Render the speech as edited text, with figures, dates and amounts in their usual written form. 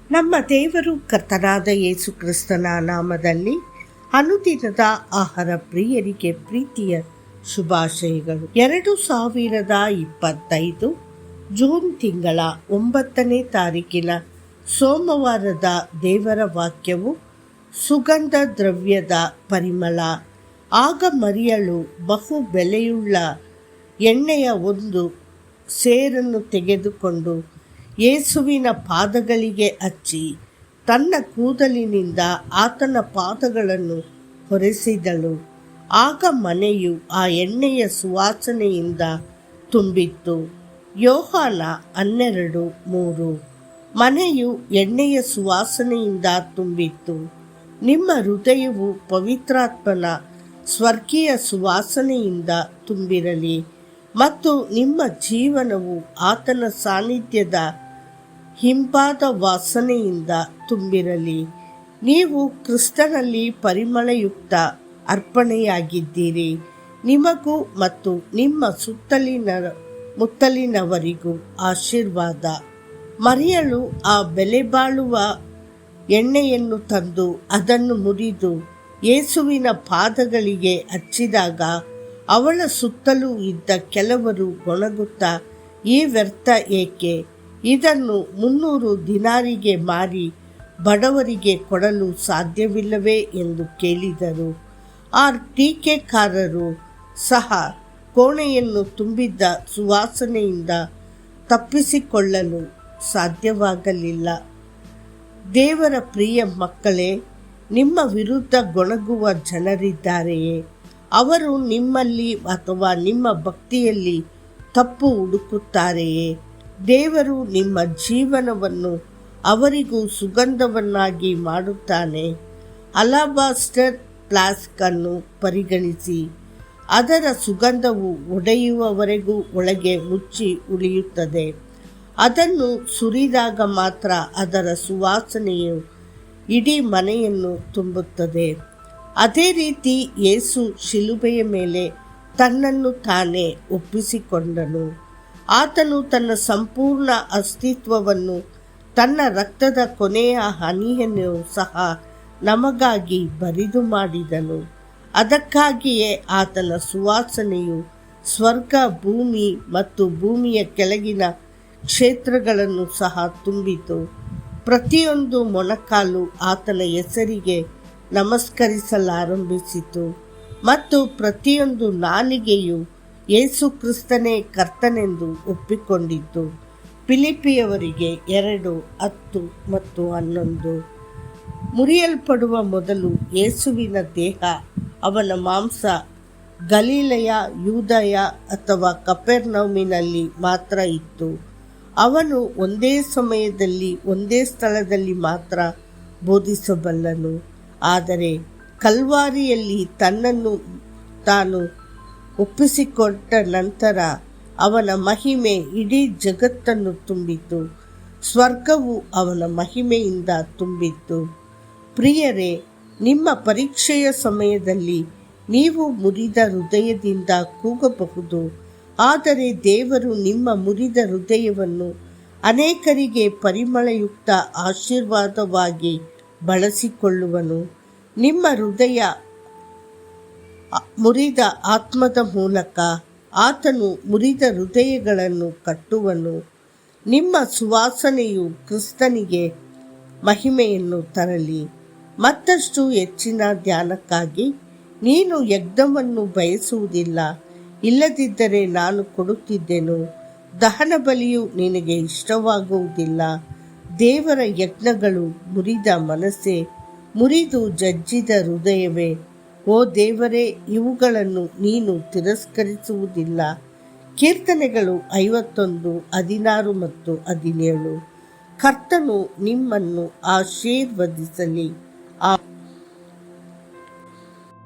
ನಮ್ಮ ದೇವರು ಕರ್ತನಾದ ಯೇಸು ಕ್ರಿಸ್ತನ ನಾಮದಲ್ಲಿ ಅನುದಿನದ ಆಹಾರ ಪ್ರಿಯರಿಗೆ ಪ್ರೀತಿಯ ಶುಭಾಶಯಗಳು. 2025 ಜೂನ್ ತಿಂಗಳ 9ನೇ ತಾರೀಕಿನ ಸೋಮವಾರದ ದೇವರ ವಾಕ್ಯವು ಸುಗಂಧ ದ್ರವ್ಯದ ಪರಿಮಳ. ಆಗ ಮರಿಯಳು ಬಹು ಬೆಲೆಯುಳ್ಳ ಎಣ್ಣೆಯ ಒಂದು ಸೇರನ್ನು ತೆಗೆದುಕೊಂಡು ಯೇಸುವಿನ ಪಾದಗಳಿಗೆ ಹಚ್ಚಿ ತನ್ನ ಕೂದಲಿನಿಂದ ಆತನ ಪಾದಗಳನ್ನು ಹೊರೆಸಿದಳು. ಆಗ ಮನೆಯು ಆ ಎಣ್ಣೆಯ ಸುವಾಸನೆಯಿಂದ ತುಂಬಿತ್ತು. ಯೋಹಾನ 12:3. ಮನೆಯು ಎಣ್ಣೆಯ ಸುವಾಸನೆಯಿಂದ ತುಂಬಿತ್ತು. ನಿಮ್ಮ ಹೃದಯವು ಪವಿತ್ರಾತ್ಮನ ಸ್ವರ್ಗೀಯ ಸುವಾಸನೆಯಿಂದ ತುಂಬಿರಲಿ ಮತ್ತು ನಿಮ್ಮ ಜೀವನವು ಆತನ ಸಾನ್ನಿಧ್ಯದ ಹಿಂಪಾದ ವಾಸನೆಯಿಂದ ತುಂಬಿರಲಿ. ನೀವು ಕ್ರಿಸ್ತನಲ್ಲಿ ಪರಿಮಳಯುಕ್ತ ಅರ್ಪಣೆಯಾಗಿದ್ದೀರಿ. ನಿಮಗೂ ಮತ್ತು ನಿಮ್ಮ ಮುತ್ತಲಿನವರಿಗೂ ಆಶೀರ್ವಾದ. ಮರಿಯಳು ಆ ಬೆಲೆಬಾಳುವ ಎಣ್ಣೆಯನ್ನು ತಂದು ಅದನ್ನು ಮುರಿದು ಯೇಸುವಿನ ಪಾದಗಳಿಗೆ ಹಚ್ಚಿದಾಗ ಅವಳ ಸುತ್ತಲೂ ಇದ್ದ ಕೆಲವರು ಗೊಣಗುತ್ತಾ, ಈ ವ್ಯರ್ಥ ಏಕೆ? ಇದನ್ನು 300 ದಿನಾರಿಗೆ ಮಾರಿ ಬಡವರಿಗೆ ಕೊಡಲು ಸಾಧ್ಯವಿಲ್ಲವೇ ಎಂದು ಕೇಳಿದರು. ಆ ಟೀಕೆಕಾರರು ಸಹ ಕೋಣೆಯನ್ನು ತುಂಬಿದ್ದ ಸುವಾಸನೆಯಿಂದ ತಪ್ಪಿಸಿಕೊಳ್ಳಲು ಸಾಧ್ಯವಾಗಲಿಲ್ಲ. ದೇವರ ಪ್ರಿಯ ಮಕ್ಕಳೇ, ನಿಮ್ಮ ವಿರುದ್ಧ ಗೊಣಗುವ ಜನರಿದ್ದಾರೆಯೇ? ಅವರು ನಿಮ್ಮಲ್ಲಿ ಅಥವಾ ನಿಮ್ಮ ಭಕ್ತಿಯಲ್ಲಿ ತಪ್ಪು ಹುಡುಕುತ್ತಾರೆಯೇ? ದೇವರು ನಿಮ್ಮ ಜೀವನವನ್ನು ಅವರಿಗೂ ಸುಗಂಧವನ್ನಾಗಿ ಮಾಡುತ್ತಾನೆ. ಅಲಾಬಾಸ್ಟರ್ ಫ್ಲಾಸ್ಕ್ ಅನ್ನು ಪರಿಗಣಿಸಿ, ಅದರ ಸುಗಂಧವು ಒಡೆಯುವವರೆಗೂ ಒಳಗೆ ಮುಚ್ಚಿ ಉಳಿಯುತ್ತದೆ. ಅದನ್ನು ಸುರಿದಾಗ ಮಾತ್ರ ಅದರ ಸುವಾಸನೆಯು ಇಡೀ ಮನೆಯನ್ನು ತುಂಬುತ್ತದೆ. ಅದೇ ರೀತಿ ಯೇಸು ಶಿಲುಬೆಯ ಮೇಲೆ ತನ್ನನ್ನು ತಾನೇ ಒಪ್ಪಿಸಿಕೊಂಡನು. ಆತನು ತನ್ನ ಸಂಪೂರ್ಣ ಅಸ್ತಿತ್ವವನ್ನು, ತನ್ನ ರಕ್ತದ ಕೊನೆಯ ಹನಿಯನ್ನು ಸಹ ನಮಗಾಗಿ ಬರಿದು ಮಾಡಿದನು. ಅದಕ್ಕಾಗಿಯೇ ಆತನ ಸುವಾಸನೆಯು ಸ್ವರ್ಗ, ಭೂಮಿ ಮತ್ತು ಭೂಮಿಯ ಕೆಳಗಿನ ಕ್ಷೇತ್ರಗಳನ್ನು ಸಹ ತುಂಬಿತು. ಪ್ರತಿಯೊಂದು ಮೊಣಕಾಲು ಆತನ ಹೆಸರಿಗೆ ನಮಸ್ಕರಿಸಲಾರಂಭಿಸಿತು ಮತ್ತು ಪ್ರತಿಯೊಂದು ನಾಲಿಗೆಯು ಯೇಸು ಕ್ರಿಸ್ತನೇ ಕರ್ತನೆಂದು ಒಪ್ಪಿಕೊಂಡಿತು. ಫಿಲಿಪ್ಪಿಯವರಿಗೆ 2:10 ಮತ್ತು 11. ಮುರಿಯಲ್ಪಡುವ ಮೊದಲು ಯೇಸುವಿನ ದೇಹ, ಅವನ ಮಾಂಸ ಗಲಿಲಯ, ಯೂದಾಯ ಅಥವಾ ಕಪೆರ್ನೌಮಿನಲ್ಲಿ ಮಾತ್ರ ಇತ್ತು. ಅವನು ಒಂದೇ ಸಮಯದಲ್ಲಿ ಒಂದೇ ಸ್ಥಳದಲ್ಲಿ ಮಾತ್ರ ಬೋಧಿಸಬಲ್ಲನು. ಆದರೆ ಕಲ್ವಾರಿಯಲ್ಲಿ ತನ್ನನ್ನು ತಾನು ಒಪ್ಪಿಸಿಕೊಟ್ಟ ನಂತರ ಅವನ ಮಹಿಮೆ ಇಡೀ ಜಗತ್ತನ್ನು ತುಂಬಿತು. ಸ್ವರ್ಗವು ಅವನ ಮಹಿಮೆಯಿಂದ ತುಂಬಿತ್ತು. ಪ್ರಿಯರೇ, ನಿಮ್ಮ ಪರೀಕ್ಷೆಯ ಸಮಯದಲ್ಲಿ ನೀವು ಮುರಿದ ಹೃದಯದಿಂದ ಕೂಗಬಹುದು. ಆದರೆ ದೇವರು ನಿಮ್ಮ ಮುರಿದ ಹೃದಯವನ್ನು ಅನೇಕರಿಗೆ ಪರಿಮಳಯುಕ್ತ ಆಶೀರ್ವಾದವಾಗಿ ಬಳಸಿಕೊಳ್ಳುವನು. ನಿಮ್ಮ ಹೃದಯ ಮುರಿದ ಆತ್ಮದ ಮೂಲಕ ಆತನು ಮುರಿದ ಹೃದಯಗಳನ್ನು ಕಟ್ಟುವನು. ನಿಮ್ಮ ಸುವಾಸನೆಯು ಕ್ರಿಸ್ತನಿಗೆ ಮಹಿಮೆಯನ್ನು ತರಲಿ. ಮತ್ತಷ್ಟು ಹೆಚ್ಚಿನ ಧ್ಯಾನಕ್ಕಾಗಿ ನೀನು ಯಜ್ಞವನ್ನು ಬಯಸುವುದಿಲ್ಲ, ಇಲ್ಲದಿದ್ದರೆ ನಾನು ಕೊಡುತ್ತಿದ್ದೆನು. ದಹನ ಬಲಿಯು ನಿನಗೆ ಇಷ್ಟವಾಗುವುದಿಲ್ಲ. ದೇವರ ಯಜ್ಞಗಳು ಮುರಿದ ಮನಸ್ಸೇ, ಮುರಿದು ಜಜ್ಜಿದ ಹೃದಯವೇ, ಓ ದೇವರೇ, ಇವುಗಳನ್ನು ನೀನು ತಿರಸ್ಕರಿಸುವುದಿಲ್ಲ. ಕೀರ್ತನೆಗಳು 51:16 ಮತ್ತು 17. ಕರ್ತನು ನಿಮ್ಮನ್ನು ಆಶೀರ್ವದಿಸಲಿ.